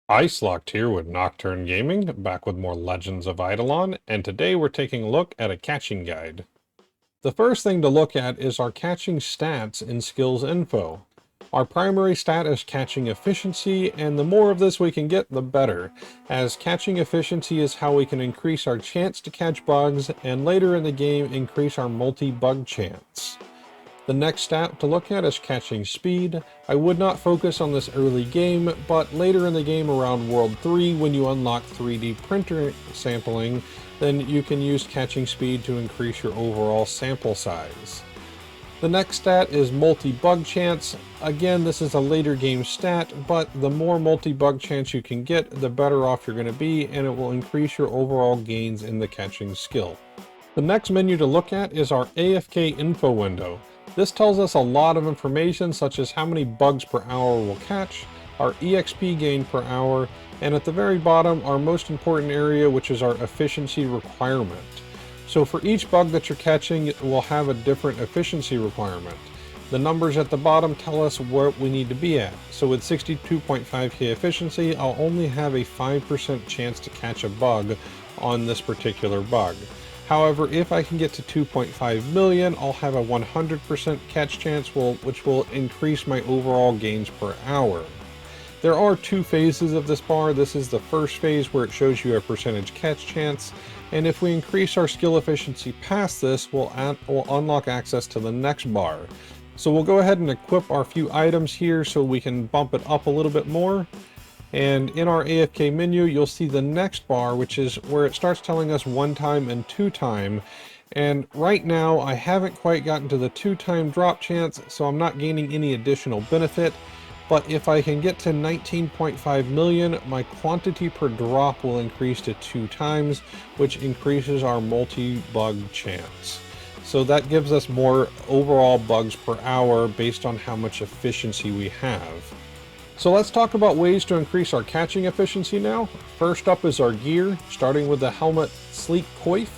Locked here with Nocturne Gaming, back with more Legends of Idleon, and today we're taking a look at a catching guide. The first thing to look at is our catching stats in skills info. Our primary stat is catching efficiency, and the more of this we can get, the better, as catching efficiency is how we can increase our chance to catch bugs, and later in the game increase our multi-bug chance. The next stat to look at is catching speed. I would not focus on this early game, but later in the game around World 3, when you unlock 3D printer sampling, then you can use catching speed to increase your overall sample size. The next stat is multi-bug chance. Again, this is a later game stat, but the more multi-bug chance you can get, the better off you're going to be, and it will increase your overall gains in the catching skill. The next menu to look at is our AFK info window. This tells us a lot of information, such as how many bugs per hour we'll catch, our EXP gain per hour, and at the very bottom, our most important area, which is our efficiency requirement. So for each bug that you're catching, it will have a different efficiency requirement. The numbers at the bottom tell us what we need to be at. So with 62.5k efficiency, I'll only have a 5% chance to catch a bug on this particular bug. However, if I can get to 2.5 million, I'll have a 100% catch chance, which will increase my overall gains per hour. There are two phases of this bar. This is the first phase where it shows you a percentage catch chance, and if we increase our skill efficiency past this, we'll unlock access to the next bar. So we'll go ahead and equip our few items here so we can bump it up a little bit more. And in our AFK menu, you'll see the next bar, which is where it starts telling us 1-time and 2-time. And right now, I haven't quite gotten to the 2-time drop chance, so I'm not gaining any additional benefit. But if I can get to 19.5 million, my quantity per drop will increase to 2 times, which increases our multi-bug chance. So that gives us more overall bugs per hour based on how much efficiency we have. So let's talk about ways to increase our catching efficiency now. First up is our gear, starting with the helmet Sleek Coif,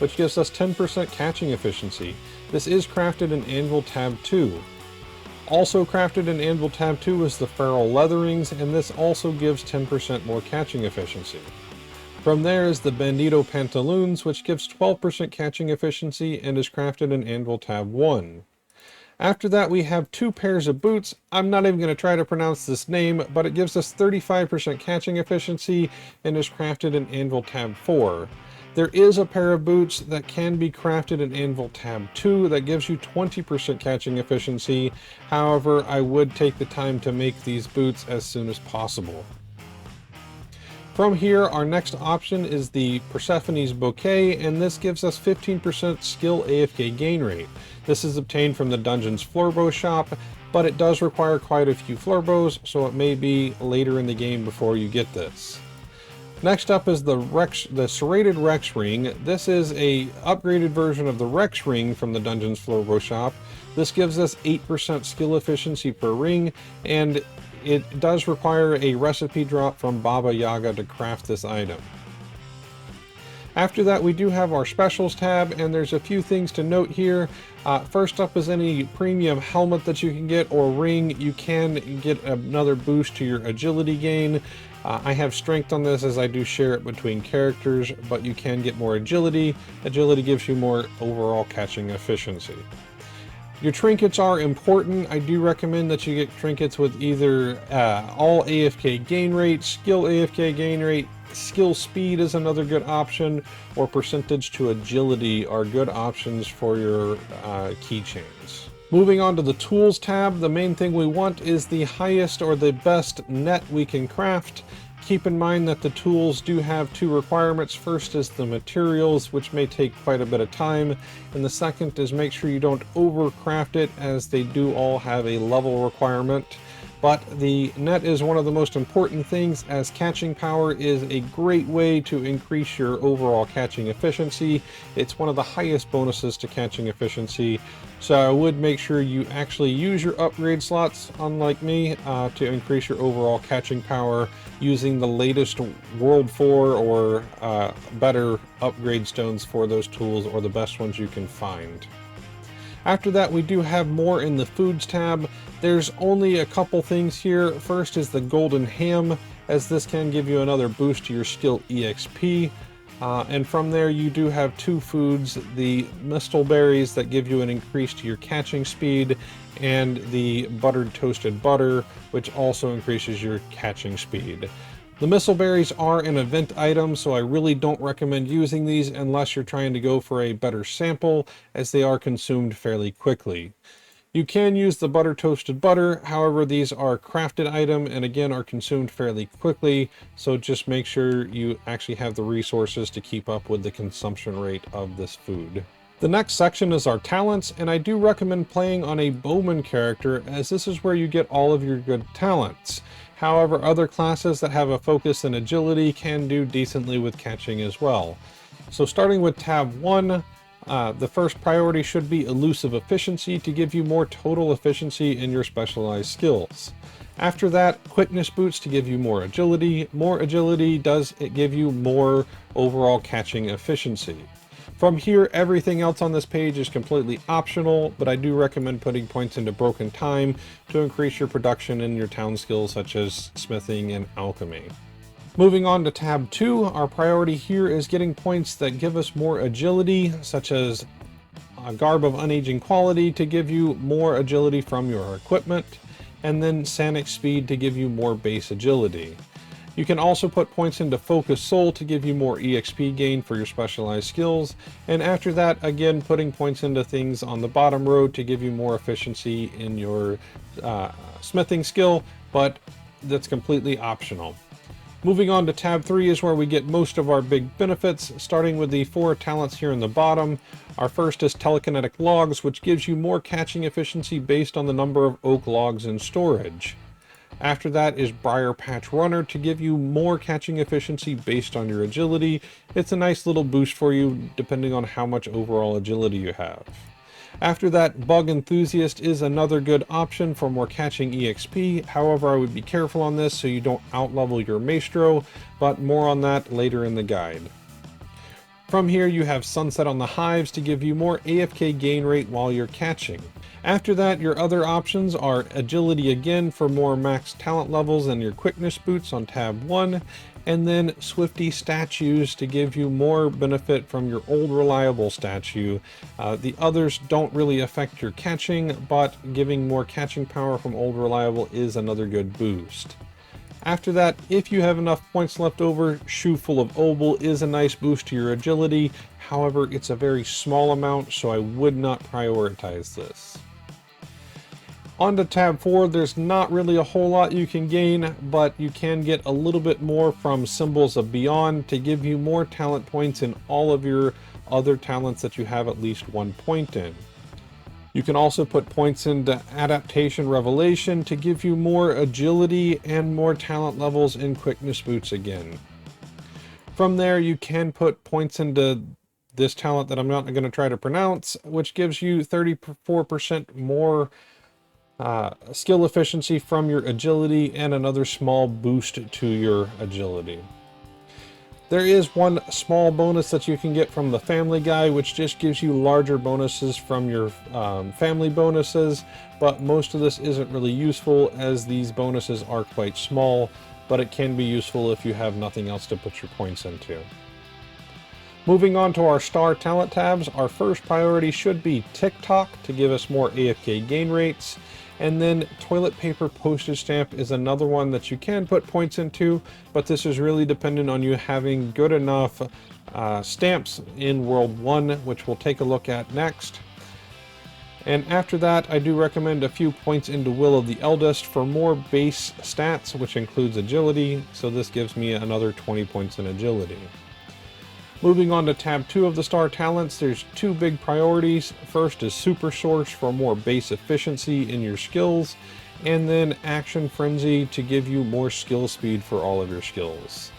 which gives us 10% catching efficiency. This is crafted in Anvil Tab 2. Also crafted in Anvil Tab 2 is the Feral Leatherings, and this also gives 10% more catching efficiency. From there is the Bandito Pantaloons, which gives 12% catching efficiency and is crafted in Anvil Tab 1. After that, we have 2 pairs of boots. I'm not even going to try to pronounce this name, but it gives us 35% catching efficiency and is crafted in Anvil Tab 4. There is a pair of boots that can be crafted in Anvil Tab 2 that gives you 20% catching efficiency. However, I would take the time to make these boots as soon as possible. From here, our next option is the Persephone's Bouquet, and this gives us 15% skill AFK gain rate. This is obtained from the Dungeon's Floorbow shop, but it does require quite a few floorbows, so it may be later in the game before you get this. Next up is the Serrated Rex Ring. This is a upgraded version of the Rex Ring from the Dungeon's Floorbow shop. This gives us 8% skill efficiency per ring, and it does require a recipe drop from Baba Yaga to craft this item. After that, we do have our specials tab, and there's a few things to note here. First up is any premium helmet that you can get or ring. You can get another boost to your agility gain. I have strength on this as I do share it between characters, but you can get more agility. Agility gives you more overall catching efficiency. Your trinkets are important. I do recommend that you get trinkets with either all AFK gain rate, skill AFK gain rate, skill speed is another good option, or percentage to agility are good options for your keychains. Moving on to the tools tab, the main thing we want is the highest or the best net we can craft. Keep in mind that the tools do have 2 requirements. First is the materials, which may take quite a bit of time, and the second is make sure you don't overcraft it, as they do all have a level requirement. But the net is one of the most important things, as catching power is a great way to increase your overall catching efficiency. It's one of the highest bonuses to catching efficiency, so I would make sure you actually use your upgrade slots, unlike me, to increase your overall catching power using the latest World 4 or better upgrade stones for those tools, or the best ones you can find. After that, we do have more in the foods tab. There's only a couple things here. First is the golden ham. as this can give you another boost to your skill EXP. And from there you do have two foods, the mistle berries that give you an increase to your catching speed, and the buttered toasted butter, which also increases your catching speed. The mistle berries are an event item, so I really don't recommend using these unless you're trying to go for a better sample, as they are consumed fairly quickly. You can use the butter toasted butter, however these are a crafted item and again are consumed fairly quickly, so just make sure you actually have the resources to keep up with the consumption rate of this food. The next section is our talents, and I do recommend playing on a bowman character, as this is where you get all of your good talents. However, other classes that have a focus in agility can do decently with catching as well. So starting with tab 1, the first priority should be elusive efficiency to give you more total efficiency in your specialized skills. After that, quickness boots to give you more agility. More agility does give you more overall catching efficiency. From here, everything else on this page is completely optional, but I do recommend putting points into broken time to increase your production in your town skills such as smithing and alchemy. Moving on to tab 2, our priority here is getting points that give us more agility, such as a garb of unaging quality to give you more agility from your equipment, and then sanic speed to give you more base agility. You can also put points into focus soul to give you more EXP gain for your specialized skills, and after that, again, putting points into things on the bottom row to give you more efficiency in your smithing skill, but that's completely optional. Moving on to tab 3 is where we get most of our big benefits, starting with the 4 talents here in the bottom. Our first is telekinetic logs, which gives you more catching efficiency based on the number of oak logs in storage. After that is Briar Patch Runner to give you more catching efficiency based on your agility. It's a nice little boost for you depending on how much overall agility you have. After that, Bug Enthusiast is another good option for more catching EXP. However, I would be careful on this so you don't outlevel your Maestro, but more on that later in the guide. From here you have Sunset on the Hives to give you more AFK gain rate while you're catching. After that, your other options are Agility again for more max talent levels and your quickness boots on tab 1, and then Swifty statues to give you more benefit from your old reliable statue. The others don't really affect your catching, but giving more catching power from old reliable is another good boost. After that, if you have enough points left over, Shoe Full of Obel is a nice boost to your agility. However, it's a very small amount, so I would not prioritize this. On to tab 4, there's not really a whole lot you can gain, but you can get a little bit more from Symbols of Beyond to give you more talent points in all of your other talents that you have at least 1 point in. You can also put points into Adaptation Revelation to give you more agility and more talent levels in quickness boots again. From there, you can put points into this talent that I'm not going to try to pronounce, which gives you 34% more skill efficiency from your agility and another small boost to your agility. There is one small bonus that you can get from the Family Guy, which just gives you larger bonuses from your family bonuses, but most of this isn't really useful as these bonuses are quite small, but it can be useful if you have nothing else to put your points into. Moving on to our star talent tabs, our first priority should be TikTok to give us more AFK gain rates. And then Toilet Paper Postage Stamp is another one that you can put points into, but this is really dependent on you having good enough stamps in World 1, which we'll take a look at next. And after that, I do recommend a few points into Will of the Eldest for more base stats, which includes agility, so this gives me another 20 points in agility. Moving on to tab 2 of the star talents, there's 2 big priorities. First is Super Source for more base efficiency in your skills, and then Action Frenzy to give you more skill speed for all of your skills.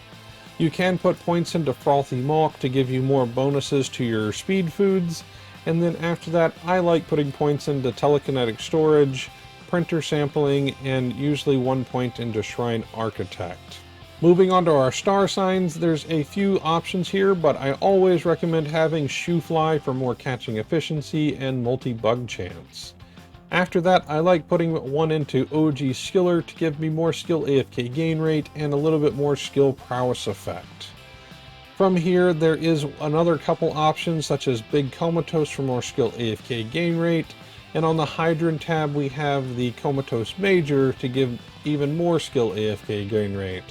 You can put points into Frothy Malk to give you more bonuses to your speed foods, and then after that I like putting points into Telekinetic Storage, Printer Sampling, and usually 1 point into Shrine Architect. Moving on to our star signs, there's a few options here, but I always recommend having Shoe Fly for more catching efficiency and multi-bug chance. After that, I like putting one into OG Skiller to give me more skill AFK gain rate and a little bit more skill prowess effect. From here, there is another couple options such as Big Comatose for more skill AFK gain rate, and on the Hydrant tab we have the Comatose Major to give even more skill AFK gain rate.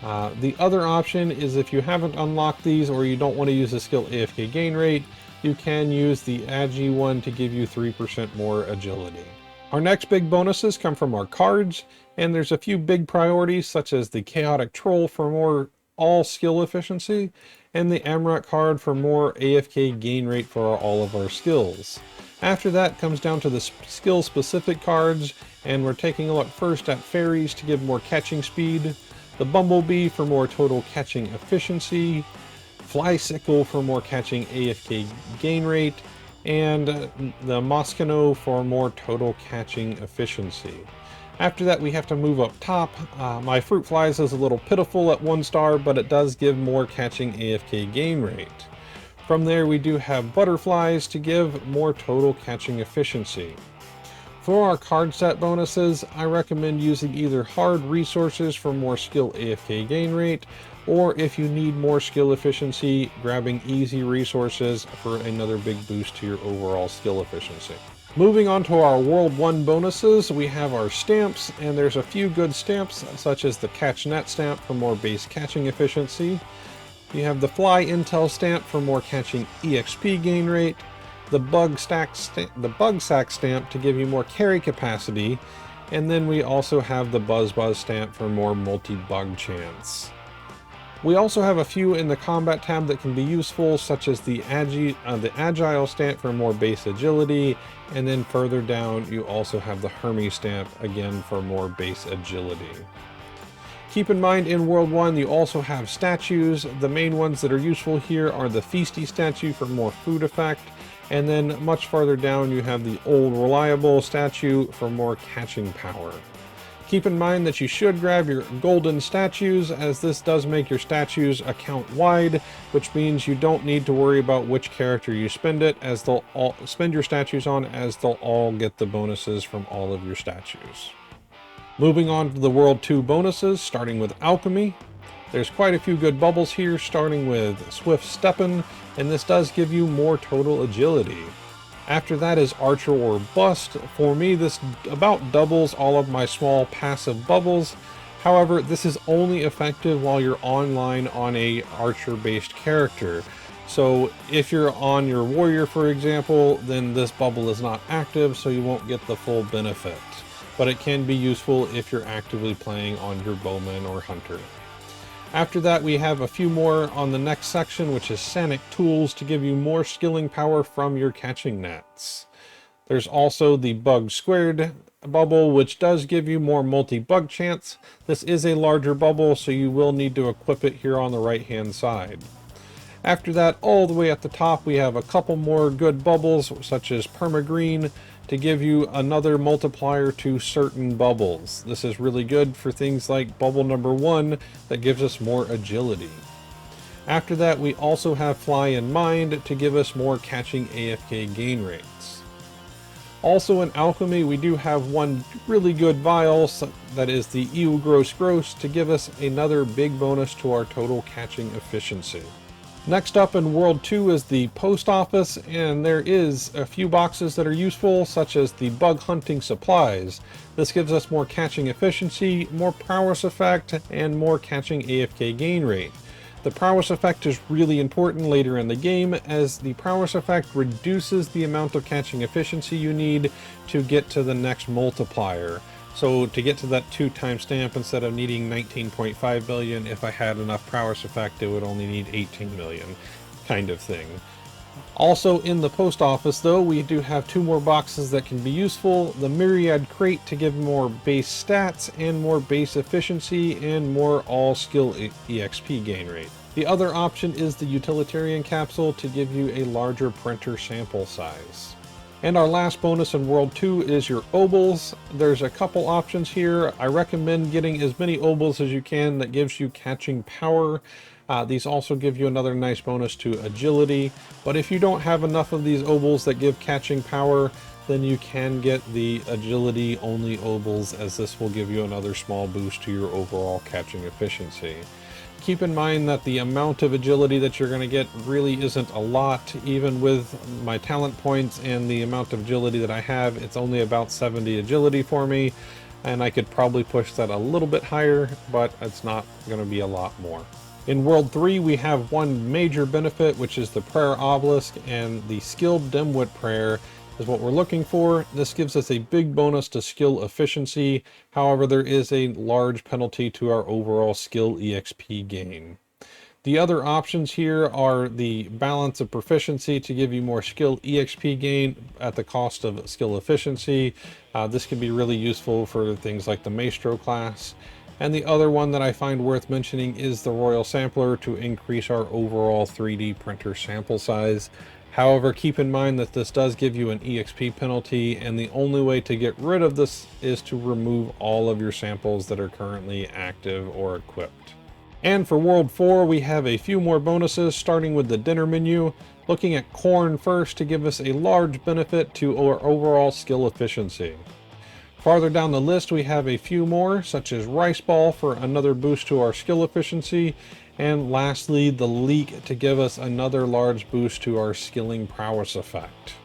The other option is if you haven't unlocked these or you don't want to use the skill AFK gain rate, you can use the Agi one to give you 3% more agility. Our next big bonuses come from our cards, and there's a few big priorities such as the Chaotic Troll for more all skill efficiency, and the Amrat card for more AFK gain rate for all of our skills. After that comes down to the skill specific cards, and we're taking a look first at Fairies to give more catching speed, the Bumblebee for more total catching efficiency, Flysickle for more catching AFK gain rate, and the Moschino for more total catching efficiency. After that, we have to move up top. My Fruit Flies is a little pitiful at 1 star, but it does give more catching AFK gain rate. From there, we do have Butterflies to give more total catching efficiency. For our card set bonuses, I recommend using either Hard Resources for more skill AFK gain rate, or if you need more skill efficiency, grabbing Easy Resources for another big boost to your overall skill efficiency. Moving on to our World 1 bonuses, we have our stamps, and there's a few good stamps such as the Catch Net stamp for more base catching efficiency. You have the Fly Intel stamp for more catching EXP gain rate, the Bug Sack stamp to give you more carry capacity, and then we also have the Buzz stamp for more multi-bug chance. We also have a few in the combat tab that can be useful, such as the Agile stamp for more base agility, and then further down you also have the Hermes stamp, again for more base agility. Keep in mind in World 1 you also have statues. The main ones that are useful here are the Feasty statue for more food effect, and then much farther down you have the Old Reliable statue for more catching power. Keep in mind that you should grab your golden statues, as this does make your statues account wide, which means you don't need to worry about which character you spend your statues on, as they'll all get the bonuses from all of your statues. Moving on to the World 2 bonuses, starting with Alchemy. There's quite a few good bubbles here, starting with Swift Steppin', and this does give you more total agility. After that is Archer or Bust. For me, this about doubles all of my small passive bubbles. However, this is only effective while you're online on a Archer-based character. So if you're on your Warrior, for example, then this bubble is not active, so you won't get the full benefit. But it can be useful if you're actively playing on your Bowman or Hunter. After that, we have a few more on the next section, which is Sanic Tools to give you more skilling power from your catching nets. There's also the Bug Squared bubble, which does give you more multi-bug chance. This is a larger bubble, so you will need to equip it here on the right-hand side. After that, all the way at the top, we have a couple more good bubbles, such as Permagreen, to give you another multiplier to certain bubbles. This is really good for things like bubble number 1 that gives us more agility. After that, we also have Fly in Mind to give us more catching AFK gain rates. Also in Alchemy, we do have one really good vial, that is the Ew Gross to give us another big bonus to our total catching efficiency. Next up in World 2 is the Post Office, and there is a few boxes that are useful, such as the Bug Hunting Supplies. This gives us more catching efficiency, more prowess effect, and more catching AFK gain rate. The prowess effect is really important later in the game, as the prowess effect reduces the amount of catching efficiency you need to get to the next multiplier. So to get to that 2-time stamp, instead of needing 19.5 billion, if I had enough prowess effect, it would only need 18 million, kind of thing. Also in the post office though, we do have 2 more boxes that can be useful. The Myriad Crate to give more base stats and more base efficiency and more all skill EXP gain rate. The other option is the Utilitarian Capsule to give you a larger printer sample size. And our last bonus in World 2 is your Obols. There's a couple options here. I recommend getting as many Obols as you can that gives you catching power. These also give you another nice bonus to agility. But if you don't have enough of these Obols that give catching power, then you can get the agility only Obols, as this will give you another small boost to your overall catching efficiency. Keep in mind that the amount of agility that you're going to get really isn't a lot. Even with my talent points and the amount of agility that I have, it's only about 70 agility for me, and I could probably push that a little bit higher, but it's not going to be a lot more. In World 3, we have one major benefit, which is the Prayer Obelisk, and the Skilled Dimwit Prayer is what we're looking for. This gives us a big bonus to skill efficiency. However, there is a large penalty to our overall skill EXP gain. The other options here are the Balance of Proficiency to give you more skill EXP gain at the cost of skill efficiency. This can be really useful for things like the Maestro class. And the other one that I find worth mentioning is the Royal Sampler to increase our overall 3D printer sample size. However, keep in mind that this does give you an EXP penalty, and the only way to get rid of this is to remove all of your samples that are currently active or equipped. And for World 4, we have a few more bonuses, starting with the dinner menu. Looking at corn first to give us a large benefit to our overall skill efficiency. Farther down the list, we have a few more, such as Rice Ball for another boost to our skill efficiency, and lastly, the Leak to give us another large boost to our skilling prowess effect.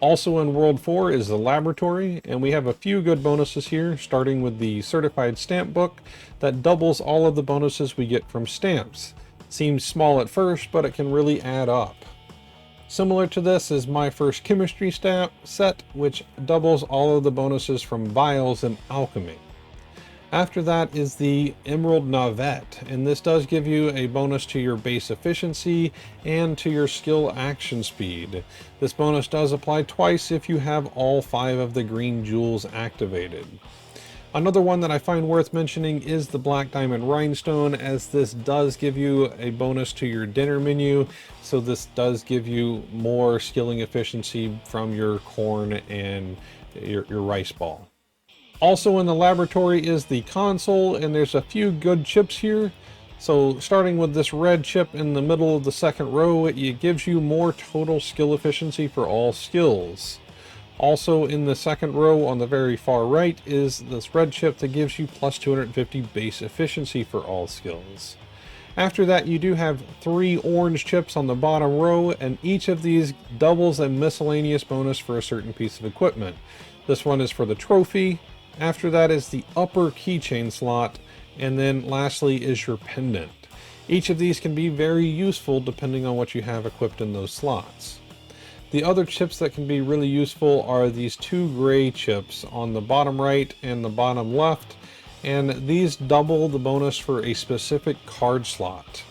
Also in World 4 is the Laboratory, and we have a few good bonuses here, starting with the Certified Stamp Book that doubles all of the bonuses we get from stamps. Seems small at first, but it can really add up. Similar to this is my first chemistry stamp set, which doubles all of the bonuses from vials and alchemy. After that is the Emerald Navette, and this does give you a bonus to your base efficiency and to your skill action speed. This bonus does apply twice if you have all 5 of the green jewels activated. Another one that I find worth mentioning is the Black Diamond Rhinestone, as this does give you a bonus to your dinner menu, so this does give you more skilling efficiency from your corn and your rice ball. Also in the Laboratory is the console, and there's a few good chips here. So starting with this red chip in the middle of the second row, it gives you more total skill efficiency for all skills. Also in the second row on the very far right is this red chip that gives you plus 250 base efficiency for all skills. After that, you do have 3 orange chips on the bottom row, and each of these doubles a miscellaneous bonus for a certain piece of equipment. This one is for the trophy. After that is the upper keychain slot, and then lastly is your pendant. Each of these can be very useful depending on what you have equipped in those slots. The other chips that can be really useful are these 2 gray chips on the bottom right and the bottom left, and these double the bonus for a specific card slot.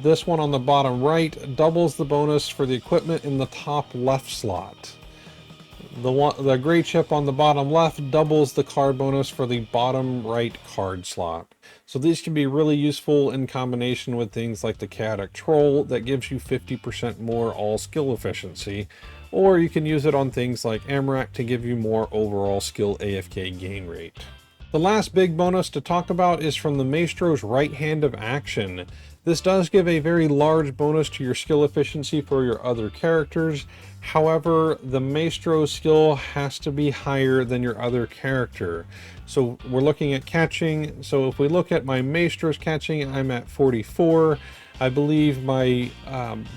This one on the bottom right doubles the bonus for the equipment in the top left slot. The gray chip on the bottom left doubles the card bonus for the bottom right card slot. So these can be really useful in combination with things like the Chaotic Troll that gives you 50% more all skill efficiency, or you can use it on things like Amarak to give you more overall skill AFK gain rate. The last big bonus to talk about is from the Maestro's Right Hand of Action. This does give a very large bonus to your skill efficiency for your other characters. However, the Maestro's skill has to be higher than your other character. So we're looking at catching. So if we look at my Maestro's catching, I'm at 44. I believe my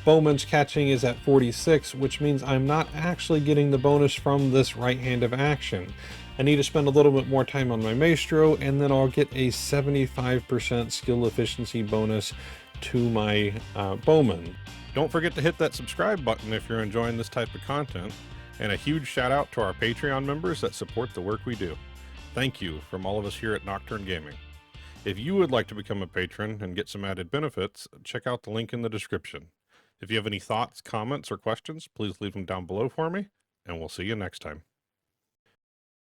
Bowman's catching is at 46, which means I'm not actually getting the bonus from this Right Hand of Action. I need to spend a little bit more time on my Maestro, and then I'll get a 75% skill efficiency bonus to my Bowman. Don't forget to hit that subscribe button if you're enjoying this type of content, and a huge shout out to our Patreon members that support the work we do. Thank you from all of us here at Nocturne Gaming. If you would like to become a patron and get some added benefits, check out the link in the description. If you have any thoughts, comments, or questions, please leave them down below for me, and we'll see you next time.